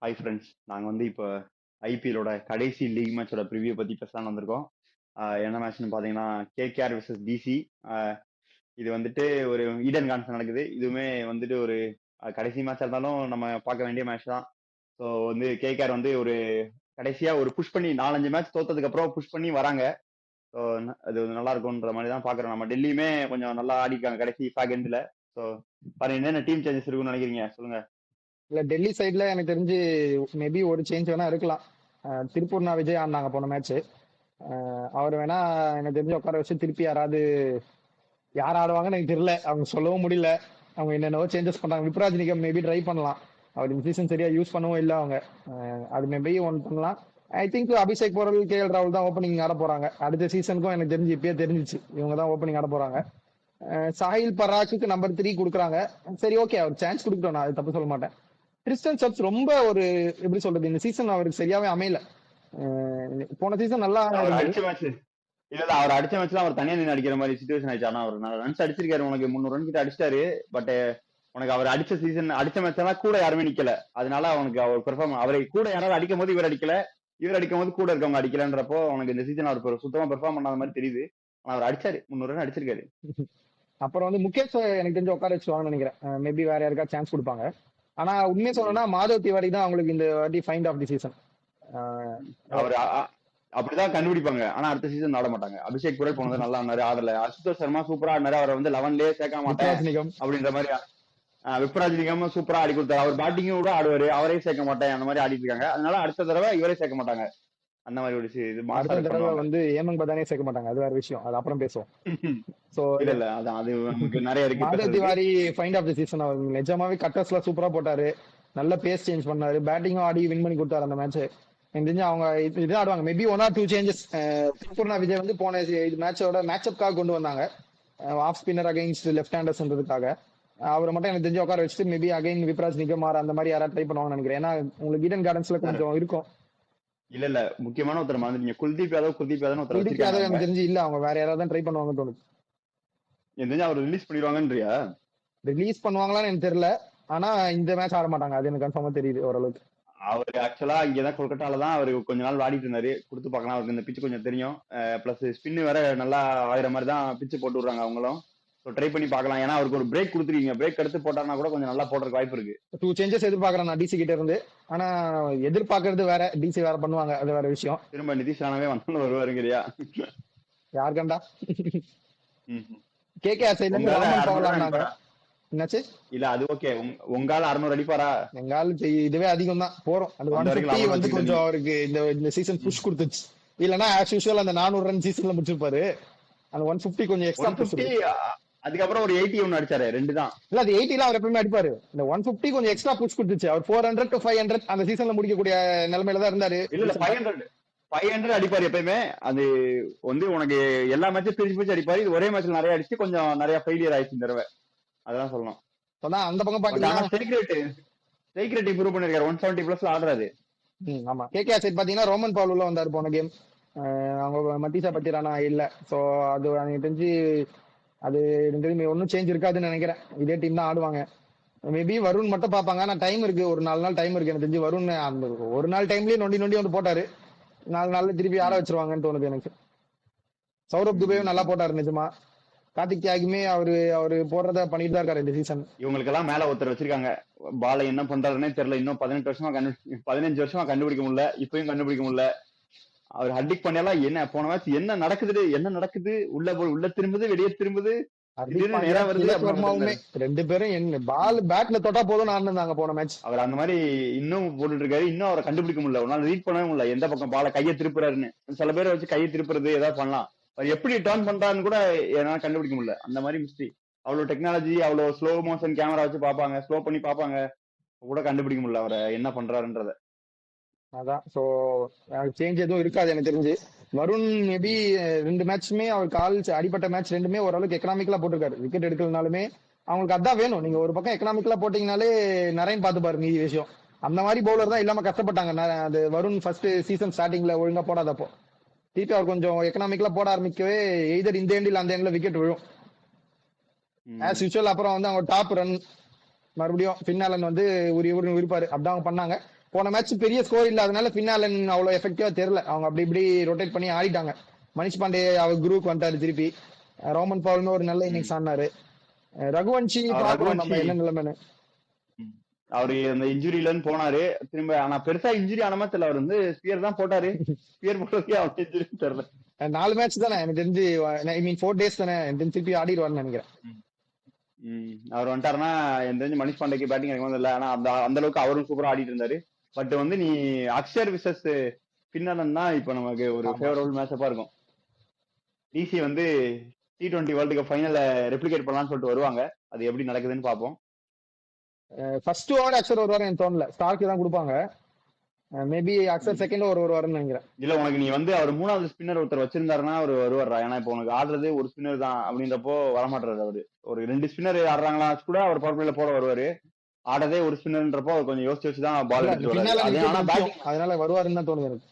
Hi friends, நாங்கள் வந்து இப்போ ஐபிஎலோட கடைசி லீக் மேட்சோட ப்ரிவியூ பற்றி பேசலாம்னு வந்திருக்கோம். என்ன மேட்ச்னு பார்த்தீங்கன்னா கேகேஆர் vs டிசி. இது வந்துட்டு ஒரு ஈடன் கான்ஸ் நடக்குது. இதுவுமே வந்துட்டு ஒரு கடைசி மேட்சாக இருந்தாலும் நம்ம பார்க்க வேண்டிய மேட்ச் தான். ஸோ வந்து கேகேஆர் வந்து ஒரு கடைசியாக ஒரு புஷ் பண்ணி 4-5 மேட்ச் தோத்ததுக்கு அப்புறம் புஷ் பண்ணி வராங்க. ஸோ அது வந்து நல்லா இருக்கும்ன்ற மாதிரி தான் பார்க்குறோம். நம்ம டெல்லியுமே கொஞ்சம் நல்லா ஆடிக்காங்க கடைசி செகண்ட்ல. ஸோ பாருங்க என்னென்ன டீம் சேஞ்சஸ் இருக்குன்னு நினைக்கிறீங்க சொல்லுங்க. இல்ல டெல்லி சைட்ல எனக்கு தெரிஞ்சு மேபி ஒரு சேஞ்ச் வேணா இருக்கலாம். திருப்பூர்னா விஜய் ஆடினாங்க போன மேட்ச். அவர் வேணா எனக்கு தெரிஞ்சு உட்கார வச்சு திருப்பி யார் ஆடுவாங்கன்னு எனக்கு தெரியல. அவங்க சொல்லவும் முடியல. அவங்க என்னென்னவோ சேஞ்சஸ் பண்றாங்க. விப்ராஜ் நிகம் மேபி ட்ரை பண்ணலாம். அவர் இந்த சீசன் சரியா யூஸ் பண்ணவும் இல்லை அவங்க. அது மேபி ஒன் பண்ணலாம். I think Abhishek borewell, KL ராகுல் தான் ஓப்பனிங் ஆட போறாங்க. அடுத்த சீசனுக்கும் எனக்கு தெரிஞ்சு இப்பயே தெரிஞ்சிச்சு இவங்க தான் ஓப்பனிங் ஆட போறாங்க. சாஹில் பராக்குக்கு நம்பர் 3 கொடுக்குறாங்க. சரி, ஓகே, அவர் சான்ஸ் கொடுக்கட்டும், நான் அது தப்பு சொல்ல மாட்டேன். கிறிஸ்டன் சர்ச் ரொம்ப ஒரு எப்படி சொல்றது, இந்த சீசன் அவருக்கு சரியாவே அமையல. போன சீசன் நல்லா அடிச்ச மேட்ச் இல்ல அவர் அடிச்ச மேட்ச்ல அவர் தனியா நின்று அடிக்கிற மாதிரி சிச்சுவேஷன் ஆயிடுச்சு. ஆனா அவர் ரன்ஸ் அடிச்சிருக்காரு, உனக்கு 300 ரன் கிட்ட அடிச்சிட்டாரு. பட் உனக்கு அவர் அடிச்ச மேட்ச் எல்லாம் கூட யாருமே நிக்கல. அதனால அவனுக்கு அவர் பெர்ஃபார்ம் அவரை கூட யாராவது அடிக்கும் போது இவர் அடிக்கல, இவர் அடிக்கும் போது கூட இருக்கவங்க அடிக்கலன்றப்போ அவனுக்கு இந்த சீசன் அவர் சுத்தமா பெர்ஃபார்ம் பண்ணாத மாதிரி தெரியுது. ஆனா அவர் அடிச்சாரு, 300 ரன் அடிச்சிருக்காரு. அப்புறம் வந்து முகேஷ் எனக்கு தெரிஞ்சு உட்கார வச்சுவாங்கன்னு நினைக்கிறேன். மேபி வேற யாருக்கா சான்ஸ் கொடுப்பாங்க. ஆனா உண்மையை சொல்லணும்னா மாதவ் திவாரி தான் அவங்களுக்கு இந்த வாட்டி ஃபைண்ட் ஆஃப் தி சீசன். அவர் அப்படிதான் கண்டுபிடிப்பாங்க. ஆனா அடுத்த சீசன் ஆட மாட்டாங்க. அபிஷேக் புரல் போனது நல்லா ஆனாரு, ஆடல. அசுதோஷ் சர்மா சூப்பரா ஆடினாரு, அவரை வந்து 11லயே சேர்க்க மாட்டேன் அப்படின்ற மாதிரி. விப்ராஜ் நிகம் சூப்பரா ஆடி கொடுத்தாரு. அவர் பேட்டிங்கும் கூட ஆடுவாரு, அவரே சேர்க்க மாட்டேன் அந்த மாதிரி ஆடிட்டு இருக்காங்க. அதனால அடுத்த தடவை இவரே சேர்க்க மாட்டாங்க. அந்த மாதிரி ஒரு அடுத்த தடவை வந்து ஏமங் பதானே சேர்க்க மாட்டாங்க. அது வேற விஷயம், அது அப்புறம் பேசுவோம். சோ இல்ல அதான் அது நிறைய இருக்கு. Madhav Tiwari find of the season. அவர் நிஜமாவே கட்டர்ஸ்ல சூப்பரா போட்டாரு, நல்ல பேஸ் சேஞ்ச் பண்ணாரு, பேட்டிங்கும் ஆடி வின் பண்ணி கொடுத்தாரு அந்த மேட்ச். எனக்கு தெரிஞ்சு அவங்க இதுதான் ஆடுவாங்க. Maybe 1 or 2 changes. திருப்பூர்னா விஜய் வந்து போன மேட்சோட மேட்சப்காக கொண்டு வந்தாங்க, ஆஃப் ஸ்பின்னர் அகைன்ஸ்ட் லெஃப்ட் ஹேண்டர்ஸ்ன்றதுக்காக. அவரை மட்டும் எனக்கு தெரிஞ்சு உட்கார வச்சுட்டு மேபி அகைன் விப்ராஜ் நிகமார் அந்த மாதிரி யாராவது ட்ரை பண்ணுவாங்கன்னு நினைக்கிறேன். ஏன்னா உங்களுக்கு ஈடன் கார்டன்ஸ்ல கொஞ்சம் இருக்கும். இல்ல முக்கியமான ஒருத்தர் மாதிரி குல்தீப் யாதவ் எனக்கு தெரிஞ்சு இல்ல, அவங்க வேற யாராவது ட்ரை பண்ணுவாங்கன்னு தோணுது. எனக்கு தெரிஞ்சு அவர் ரிலீஸ் பண்ணிடுவாங்கன்றியா? ரிலீஸ் பண்ணுவாங்களான்னு எனக்கு தெரியல. ஆனா இந்த மேட்ச் ஆட மாட்டாங்க, அது எனக்கு கன்ஃபார்மா தெரியுது ஓரளவுக்கு. அவர் ஆக்சுவலா இங்கதான் கொல்கட்டால தான் அவரு கொஞ்ச நாள் வாடிட்டு இருந்தாரு. கொடுத்து பார்க்கலாம், அவருக்கு இந்த பிச்சு கொஞ்சம் தெரியும். பிளஸ் ஸ்பின் வேற நல்லா ஆயிர மாதிரி தான் பிச்சு போட்டு விடுறாங்க அவங்களும். ட்ரை பண்ணி பார்க்கலாம். ஏன்னா அவருக்கு ஒரு பிரேக் கொடுத்துருக்கீங்க, பிரேக் எடுத்து போட்டாருன்னா கூட கொஞ்சம் நல்லா போடுறதுக்கு வாய்ப்பு இருக்கு. 2 சேஞ்சஸ் எதிர்பார்க்கறேன் நான் டிசி கிட்ட இருந்து. ஆனா எதிர்பார்க்கறது வேற, டிசி வேற பண்ணுவாங்க, அது வேற விஷயம். திரும்ப நிதிஷ் ராணாவே வந்தாலும் வருவாருங்கறியா? யார் கண்டா? கேகேஆர் சைடுல இருந்து ராமன் போகலாம்னாங்க. என்னாச்சு? இல்ல அது ஓகே. உங்கால 600 அடிப்பாரா? எங்கால இதுவே அதிகம் தான் போறோம். அந்த 150 வந்து கொஞ்சம் அவருக்கு இந்த சீசன் புஷ் கொடுத்துச்சு. இல்லனா ஆஸ் யூசுவல் அந்த 400 ரன் சீசன்ல முடிச்சிருப்பாரு. அந்த 150 கொஞ்சம் எக்ஸ்ட்ரா புஷ். அதுக்கப்புறம் ஒரு 80 ஒன்னு அடிச்சாரு, 2 தான். இல்ல அது 80 அவர் எப்பவுமே அடிப்பாரு. இந்த 150 கொஞ்சம் எக்ஸ்ட்ரா புஷ் கொடுத்துச்சு. அவர் 400 to 500 அந்த சீசன்ல முடிக்கக்கூடிய நிலைமையில தான் இருந்தாரு. இல்ல 500 அடிப்பாரு எப்பயுமே. அது வந்து உனக்கு எல்லா மேட்சும் பிரிச்சு அடிப்பாரு. இது ஒரே மேட்ச்ல நிறைய அடிச்சு கொஞ்சம் நிறைய ஃபெயிலியர் ஆயிடுச்சு இந்த தடவை. அதெல்லாம் சொல்லணும். அந்த பக்கம் பாத்தீங்கன்னா ஸ்ட்ரைக் ரேட் இம்ப்ரூவ் பண்ணிருக்காரு, 170 பிளஸ்ல ஆடுறாரு. ஆமா. கேகேஆர் சைடு பாத்தீங்கன்னா ரோமன் பவுல் உள்ள வந்தாரு போன கேம். அவங்க மத்தீசா பத்திரானா இல்ல. சோ அது எனக்கு தெரிஞ்சு ஒன்னும் சேஞ்ச் இருக்காதுன்னு நினைக்கிறேன். இதே டீம் தான் ஆடுவாங்க. மேபி வருண் மட்டும் பாப்பாங்க. ஆனா டைம் இருக்கு, ஒரு 4 நாள் டைம் இருக்கு. எனக்கு தெரிஞ்சு வருண் அந்த ஒரு நாள் டைம்லயே நொண்டி வந்து போட்டாரு. 4 நாள்ல திருப்பி ஆட வச்சிருவாங்கன்னு தோணுது எனக்கு. சௌரப் துபேவும் நல்லா போட்டாரு நிஜமா. கார்த்திக் தியாகியுமே அவரு போடுறத பண்ணிட்டு தான் இருக்காரு இந்த சீசன். இவங்களுக்கு எல்லாம் மேல ஒருத்தர் வச்சிருக்காங்க, பால என்ன பண்றாருன்னே தெரியல. இன்னும் 15 வருஷமா கண்டுபிடிக்க முடியல, இப்பயும் கண்டுபிடிக்க முடியல. அவர் ஹர்டிக் பண்ணலாம் என்ன போன மேட்ச் என்ன நடக்குது, உள்ள திரும்புது, வெளியே திரும்புது, ரெண்டு பேரும் என்ன பால் பேட்ல தொட்டா போதும் ஆடுனாங்க போன மேட்ச். அவர் அந்த மாதிரி இன்னும் போட்டுட்டு இருக்காரு. இன்னும் அவரை கண்டுபிடிக்க முடியல, ஒரு நாள் ரீட் பண்ணவே முடியல எந்த பக்கம் பால கையை திருப்புறாருன்னு. சில பேரை வச்சு கையை திருப்புறது ஏதாவது பண்ணலாம், அவர் எப்படி டர்ன் பண்றாருன்னு கூட என்னால கண்டுபிடிக்க முடியல. அந்த மாதிரி மிஸ்ட்ரி. அவ்வளவு டெக்னாலஜி, அவ்வளவு ஸ்லோ மோஷன் கேமரா வச்சு பாப்பாங்க, ஸ்லோ பண்ணி பாப்பாங்க, கூட கண்டுபிடிக்க முடியல அவரை என்ன பண்றாருன்றத. அதான். சோ சேஞ்ச் எதுவும் இருக்காது எனக்கு தெரிஞ்சு. வருண் மேபி 2 மேட்சுமே அவர் கால் அடிப்பட்ட மேட்ச் 2மே ஓரளவுக்கு எக்கனாமிக்கலா போட்டிருக்காரு. விக்கெட் எடுக்கலனாலுமே அவங்களுக்கு அதான் வேணும். நீங்க ஒரு பக்கம் எக்கனாமிக்கலா போட்டீங்கனாலே நரேன் பார்த்து பாரு மீதி விஷயம். அந்த மாதிரி பவுலர் தான் இல்லாம கஷ்டப்பட்டாங்க. அது வருண் ஃபர்ஸ்ட் சீசன் ஸ்டார்டிங்ல ஒழுங்கா போடாதப்போ திருப்பி அவர் கொஞ்சம் எக்கனாமிக்கலா போட ஆரம்பிக்கவே எய்தர் இந்த எண்டில் அந்த எண்ட்ல விக்கெட் விழும் ஆஸ் யூசுவல். அப்புறம் வந்து அவங்க டாப் ரன் மறுபடியும் பின்னாலன் வந்து இருப்பாரு. அப்படிதான் அவங்க பண்ணாங்க. போன மேட்ச் பெரிய ஸ்கோர் இல்ல, அதனால பின்னாலன் அவ்வளவு எஃபெக்டிவா தெரியல. அவங்க அப்படி இப்படி ரொட்டேட் பண்ணி ஆடிட்டாங்க. மனிஷ் பாண்டே அவர் குரூப் வந்துட்டாரு திருப்பி. ரோமன் பவுல்னு ஒரு நல்ல இன்னிங்ஸ் ஆனாரு. ரகுவன்ஷி பாக்குறோம் நம்ம ரகுவன்ஷி என்ன நிலைமைன்னு. அவரு அந்த இன்ஜுரியில இருந்து போனாரு திரும்ப. ஆனா பெருசா இன்ஜுரி ஆன மாதிரி தெரியல. அவர் வந்து ஸ்பியர் தான் போட்டாரு. ஸ்பியர் போட்டதுக்கே அவருக்கு இன்ஜுரி தெரியல. 4 மேட்ச் தானே எனக்கு தெரிஞ்சு, ஐ மீன் 4 days தானே எனக்கு தெரிஞ்சு திருப்பி ஆடிடுவார்னு நினைக்கிறேன். அவர் வந்துட்டாருன்னா எனக்கு தெரிஞ்சு மனிஷ் பாண்டேக்கு பேட்டிங் எனக்கு வந்து இல்லை. ஆனா அந்த அளவுக்கு அவரும் சூப்பரா ஆடிட்டு இருந்தாரு. பட் வந்து நீ அக்ஷர் விசஸ் பின்னலன் தான் இப்ப நமக்கு ஒரு ஃபேவரபிள் மேட்சப்பா இருக்கும். டிசி வந்து T20 வேர்ல்டு கப் ஃபைனல்ல ரெப்ளிகேட் பண்ணலாம்னு சொல்லிட்டு வருவாங்க. அது எப்படி நடக்குதுன்னு பார்ப்போம். ஃபர்ஸ்ட் ஓவர் அக்ஷர் வருவாரு எனக்கு தோணல. ஸ்டார்க்கு தான் கொடுப்பாங்க. மேபி அக்ஷர் செகண்ட் ஓவர் வருவாருன்னு நினைக்கிறேன். இல்ல உனக்கு நீ வந்து அவர் 3வது ஸ்பின்னர் ஒருத்தர் வச்சிருந்தாருன்னா அவர் வருவாரா? ஏன்னா இப்போ உனக்கு ஆடுறது ஒரு ஸ்பின்னர் தான் அப்படின்றப்போ வரமாட்டாரு அவரு. ஒரு 2 ஸ்பின்னர் ஆடுறாங்களா கூட அவர் பவர் பிளேல போட வருவாரு. ஆடதே ஒரு ஸ்பின்னர்ன்றப்போ அவர் கொஞ்சம் யோசிச்சு வச்சுதான் பால் எடுத்துட்டு வராரு. அதனால வருவாருன்னு தான் தோணுது எனக்கு.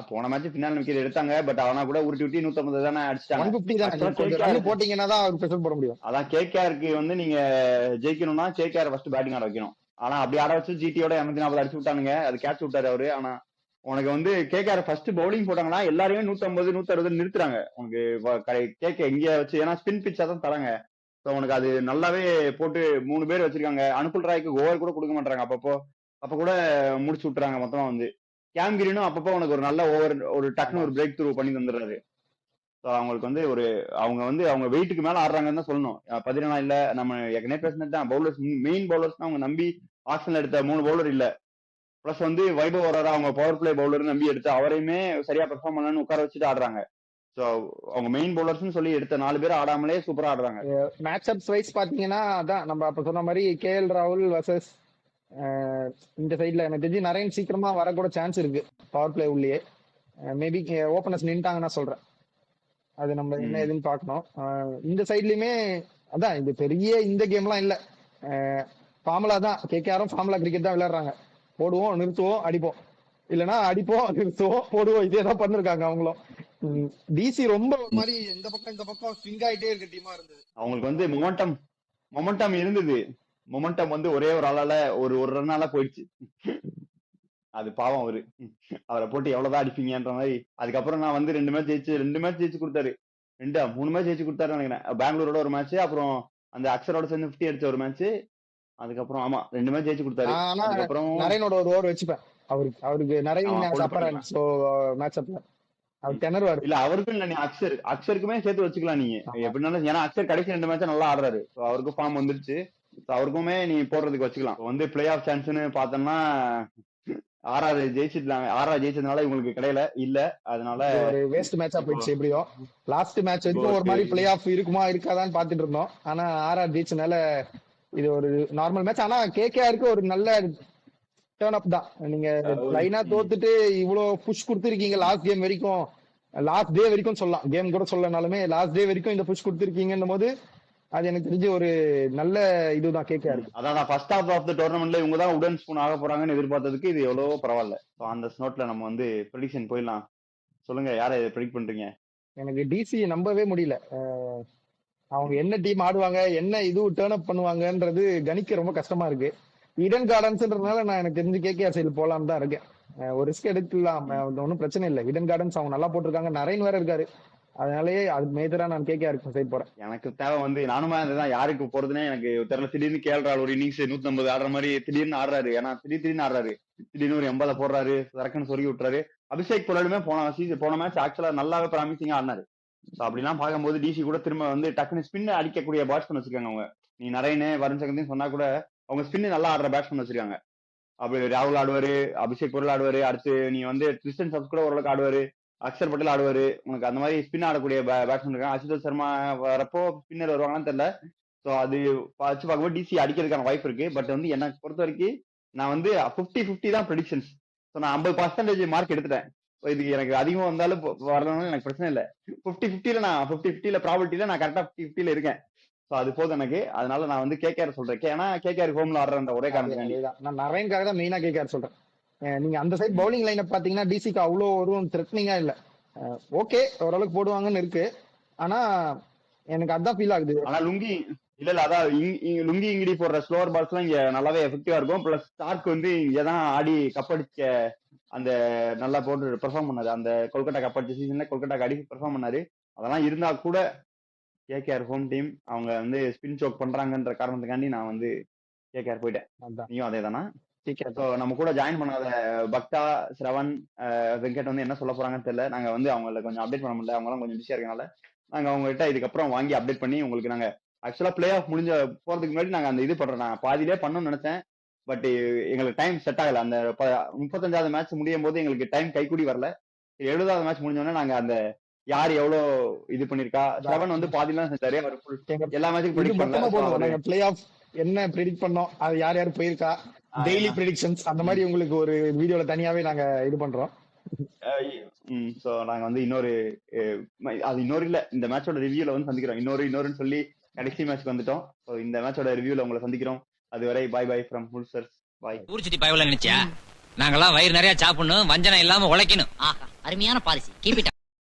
போன மேட்ச் பின்னால விக்கெட் எடுத்தாங்க. பட் அவனா கூட உருட்டி விட்டி 150 தானே அடிச்சிட்டாங்க. போட்டீங்கன்னா தான் அவர் பிரஷர் போட முடியும். அதான் கேகேஆருக்கு வந்து நீங்க ஜெயிக்கணும்னா கேகேஆர் ஃபர்ஸ்ட் பேட்டிங் ஆட வைக்கணும். ஆனா அப்படி ஆட வச்சு ஜிடியோட 240 அடிச்சு விட்டானுங்க. அது கேட்ச் விட்டாரு அவரு. ஆனா உனக்கு வந்து கேகேஆர் ஃபர்ஸ்ட் பவுலிங் போட்டாங்கன்னா எல்லாரையுமே 150 160 நிறுத்துறாங்க. உனக்கு கேகே இங்க வச்சு, ஏன்னா ஸ்பின் பிச்சா தான் தராங்க. உனக்கு அது நல்லாவே போட்டு 3 பேர் வச்சிருக்காங்க. அனுகுல் ராய்க்கு ஓவர் கூட கொடுக்க மாட்டாங்க. அப்ப கூட முடிச்சு விட்டுறாங்க மொத்தமா வந்து. கேம் கிரீனும் அப்பப்போ உனக்கு ஒரு நல்ல ஓவர், ஒரு டக்குனு ஒரு பிரேக் த்ரூ பண்ணி தந்துடுறாரு. அவங்களுக்கு வந்து அவங்க வெயிட்டுக்கு மேல ஆடுறாங்கன்னு தான் சொல்லணும். பதினா இல்ல, நம்ம ஏற்கனவே பேசினது தான். பவுலர்ஸ் மெயின் பவுலர்ஸ் அவங்க நம்பி ஆக்ஷன்ல எடுத்த 3 பவுலர் இல்ல. பிளஸ் வந்து வைபவ் வராரா அவங்க பவர் பிளே பவுலர் நம்பி எடுத்து அவரையுமே சரியா பெர்ஃபார்ம் பண்ணணும்னு உட்கார வச்சுட்டு ஆடுறாங்க. சோ அவங்க மெயின் பவுலர்ஸ் சொல்லி எடுத்த 4 பேர் ஆடாமலே சூப்பரா ஆடுறாங்க. மேட்ச் அப்ஸ் வைஸ் பாத்தீங்கன்னா அதான் நம்ம அப்ப சொன்ன மாதிரி KL ராகுல் வர்சஸ் இந்த சைட்ல எனக்கு தெரிஞ்சு நரேன் சீக்கிரமா வரக்கூட சான்ஸ் இருக்கு பவர் பிளே உள்ளே. மேபி ஓபனர்ஸ் நின்ட்டாங்கன்னா சொல்றேன். அது நம்ம என்ன எதுன்னு பாக்கணும். இந்த சைட்லயுமே அதான் இது பெரிய இந்த கேம்லாம் இல்ல. ஃபார்முலா தான். கேகேஆரும் ஃபார்முலா கிரிக்கெட் தான் விளையாடுறாங்க. போடுவோம், நிறுத்துவோம், அடிப்போம். இல்லைன்னா அடிப்போம், நிறுத்துவோம், போடுவோம். இதே தான் பண்ணிருக்காங்க அவங்களும். டிசி ரொம்ப மாதிரி இந்த பக்கம் ஸ்விங் ஆயிட்டே இருக்க டீமா இருந்தது. அவங்களுக்கு வந்து மொமெண்டம் இருந்தது. மொமெண்டம் வந்து ஒரே ஒரு ஆளால ஒரு ரன்னால போயிடுச்சு. அது பாவம் அவரை போட்டு எவ்வளவுதான் அடிப்பீங்கன்ற மாதிரி. அதுக்கப்புறம் நான் வந்து 2 மேட்ச் ஜெயிச்சு கொடுத்தாரு. 3 மேட்ச் ஜெயிச்சு கொடுத்தாரு நினைக்கிறேன். பெங்களூரோட ஒரு மேட்ச், அப்புறம் அந்த அக்ஷரோட சேர்ந்து 50 அடிச்ச ஒரு மேட்ச். அதுக்கப்புறம் ஆமா 2 மேட்ச் ஜெயிச்சு கொடுத்தாரு. அதுக்கப்புறம் நரேனோட ஒரு ஓவர் வச்சுப்பேன். அவருக்கு நரேன் மேட்ச் அப்ல அவர் திணறுவாரு. இல்ல அவருக்கும் இல்ல, நீ அக்ஷருக்குமே சேர்த்து வச்சுக்கலாம் நீங்க எப்படினாலும். ஏன்னா அக்ஷர் கடைசி 2 மேட்ச் நல்லா ஆடுறாரு. அவருக்கும் ஃபார்ம் வந்துருச்சு. அவருக்குமே நீ போடுறதுக்கு வச்சுக்கலாம். வந்து பிளே ஆஃப் சான்ஸ்னு பார்த்தோம்னா ஆர்ஆர் ஜெயிச்சதுனால இவங்களுக்கு கிடையல இல்ல. அதனால ஒரு வேஸ்ட் மேட்சா போயிடுச்சு. எப்படியோ லாஸ்ட் மேட்ச் வரைக்கும் ஒரு மாதிரி பிளே ஆஃப் இருக்குமா இருக்காதான்னு பாத்துட்டு இருந்தோம். ஆனா ஆர்ஆர் ஜெயிச்சனால இது ஒரு நார்மல் மேட்ச். ஆனா கேகேஆருக்கு ஒரு நல்ல டர்ன் அப் தான். நீங்க லைனா தோத்துட்டு இவ்வளவு புஷ் கொடுத்துருக்கீங்க லாஸ்ட் கேம் வரைக்கும், லாஸ்ட் டே வரைக்கும் சொல்லலாம். கேம் கூட சொல்லனாலுமே லாஸ்ட் டே வரைக்கும் இந்த புஷ் கொடுத்துருக்கீங்கன்னும் போது அது எனக்கு தெரிஞ்சு ஒரு நல்ல இதுதான் கேகேஆர். அதான் ஃபர்ஸ்ட் ஹாஃப் ஆஃப் தி டோர்னமெண்ட்ல இவங்க தான் உடன் ஸ்பூன் ஆக போறாங்கன்னு எதிர்பார்த்ததுக்கு இது எவ்வளவோ பரவாயில்ல. அந்த ஸ்னோட்ல நம்ம வந்து ப்ரெடிக்ஷன் போயிடலாம். சொல்லுங்க, யாரை ப்ரெடிக்ட் பண்றீங்க? எனக்கு டிசி நம்பவே முடியல. அவங்க என்ன டீம் ஆடுவாங்க, என்ன இது டேர்ன் அப் பண்ணுவாங்கன்றது கணிக்க ரொம்ப கஷ்டமா இருக்கு. ஈடன் கார்டன்ஸ்ன்றதுனால நான் எனக்கு தெரிஞ்சு கேகேஆர் சைடு போலாம் தான் இருக்கேன். ஒரு ரிஸ்க் எடுக்கலாம், ஒன்றும் பிரச்சனை இல்லை. ஈடன் கார்டன்ஸ் அவங்க நல்லா போட்டிருக்காங்க. நரேன் வேற இருக்காரு. அதனாலயே அது மேஜரா நான் கேகேஆர் சைடு போறேன். எனக்கு தேவை வந்து நானுமே அதுதான். யாருக்கு போறதுன்னே எனக்கு தெரியல. திடீர்னு கேள்றாள் ஒரு இன்னிங்ஸ் 150 ஆடுற மாதிரி திடீர்னு ஆடுறாரு. ஏன்னா திடீர்னு ஆடுறாரு. திடீர்னு ஒரு 80 போடுறாரு, சரக்குன்னு சொருகி விட்டுறாரு. அபிஷேக் பொருளுமே போன மேட்ச் ஆக்சுவலா நல்லாவே ப்ராமிசிங்கா ஆடினாரு. அப்படிலாம் பார்க்கும்போது டிசி கூட திரும்ப வந்து டக்குனு ஸ்பின் அடிக்கக்கூடிய பேட்ஸ்மேன் வச்சிருக்காங்க அவங்க. நீ நரேனு வருண் சங்கத்தையும் சொன்னா கூட அவங்க ஸ்பின் நல்லா ஆடுற பேட்ஸ்மேன் வச்சிருக்காங்க. அப்படி ராகுல் ஆடுவாரு, அபிஷேக் பொருள் ஆடுவாரு. அடுத்து நீ வந்து கிறிஸ்டன் சப்ஸ் கூட ஓரளவுக்கு ஆடுவாரு. அக்ஷர் பட்டேல் ஆடுவாரு. உனக்கு அந்த மாதிரி ஸ்பின் ஆடக்கூடிய பேட்ஸ்மேன் இருக்காங்க. அசுதோஷ் சர்மா வரப்போ ஸ்பின்னர் வருவாங்கன்னு தெரியல. ஸோ அது வச்சு பார்க்கும்போது டிசி அடிக்கிறதுக்கான வாய்ப்பு இருக்கு. பட் வந்து எனக்கு பொறுத்த வரைக்கும் நான் வந்து 50-50 தான் ப்ரெடிக்ஷன்ஸ். ஸோ நான் 50% மார்க் எடுத்துட்டேன். இதுக்கு எனக்கு அதிகம் வந்தாலும் வரணும்னு எனக்கு பிரச்சனை இல்லை. 50-50ல நான் 50-50ல ப்ராபபிலிட்டியில நான் கரெக்டா 50-50ல இருக்கேன். ஸோ அது போதும் எனக்கு. அதனால நான் வந்து கேகேஆர் சொல்றேன். ஏன்னா கேகேஆர் ஹோம்ல ஆடுற ஒரே காரணம் நான் நரேன்காக தான் மெயினா கேகேஆர் சொல்றேன். நீங்க அந்த சைட் பவுலிங் லைன் பாத்தீங்கன்னா டிசிக்கு அவ்வளோ ஒரு த்ரெட்னிங்கா இல்ல. ஓகே ஓரளவுக்கு போடுவாங்கன்னு இருக்கு. ஆனா எனக்கு அதான் ஃபீல் ஆகுது. ஆனா லுங்கி இல்ல அதான் லுங்கி இங்கிடி போடுற ஸ்லோவர் பால்ஸ் எல்லாம் இங்க நல்லாவே எஃபெக்டிவா இருக்கும். பிளஸ் ஸ்டார்க் வந்து இங்கதான் ஆடி கப்படிச்ச அந்த நல்லா போட்டு பெர்ஃபார்ம் பண்ணாரு. அந்த கொல்கட்டா கப்படிச்ச சீசன்ல கொல்கட்டாக்கு அடி பெர்ஃபார்ம் பண்ணாரு. அதெல்லாம் இருந்தா கூட கேகேஆர் ஹோம் டீம் அவங்க வந்து ஸ்பின் சோக் பண்றாங்கன்ற காரணத்துக்காண்டி நான் வந்து கேகேஆர் போயிட்டேன். அதான் நீயும் அதே தானா? கேகேஆர் ஸோ நம்ம கூட ஜாயின் பண்ணாத பக்தா, ஸ்ரவன், வெங்கட் வந்து என்ன சொல்ல போறாங்கன்னு தெரியல. நாங்க வந்து அவங்கள கொஞ்சம் அப்டேட் பண்ண முடியல. அவங்களாம் கொஞ்சம் பிஸியா இருக்கனால நாங்க அவங்ககிட்ட இதுக்கப்புறம் வாங்கி அப்டேட் பண்ணி உங்களுக்கு நாங்க ஆக்சுவலா பிளே ஆஃப் முடிஞ்ச போறதுக்கு முன்னாடி நாங்க அந்த இது பண்றோம். நான் பாதியிலே பண்ணணும்னு நினைச்சேன். பட் எங்களுக்கு டைம் செட் ஆகல. அந்த 35வது மேட்ச் முடியும் போது எங்களுக்கு டைம் கைக்கூடி வரல. 70வது மேட்ச் முடிஞ்சோடனே நாங்க அந்த யார் எவ்வளவு இது பண்ணிருக்கா, ஸ்ரவன் வந்து பாதிலாம் செஞ்சாரு. அவர் எங்க எல்லா மேட்சும் இது ப்ரெடிக்ட் பண்ணல. மொத்தமா ஸோ போதும். அவரு நாங்க பிளே ஆஃப் என்ன ப்ரெடிக்ட் பண்ணோம், அது யார் யார் போயிருக்கா, டெய்லி ப்ரெடிக்ஷன்ஸ் அந்த மாதிரி உங்களுக்கு ஒரு வீடியோல தனியாவே நாங்க இது பண்றோம். சோ நாங்க வந்து இன்னொரு அது இன்னொரு இல்ல, இந்த மேட்சோட ரிவ்யூல வந்து சந்திக்கிறோம். இன்னொருன்னு சொல்லி கடைசி மேட்ச்க்கு வந்துட்டோம். சோ இந்த மேட்சோட ரிவ்யூல உங்களை சந்திக்கிறோம். அதுவரை பாய் பாய் ஃப்ரம் ஹுல்சர்ஸ். பாய். ஊர் சுத்தி பயவல நினைச்சியா? நாங்கெல்லாம் வயிறு நிறைய சாப்பிடணும், வஞ்சனம் இல்லாம உழைக்கணும். ஆஹா, அருமையான பாலிசி. Keep it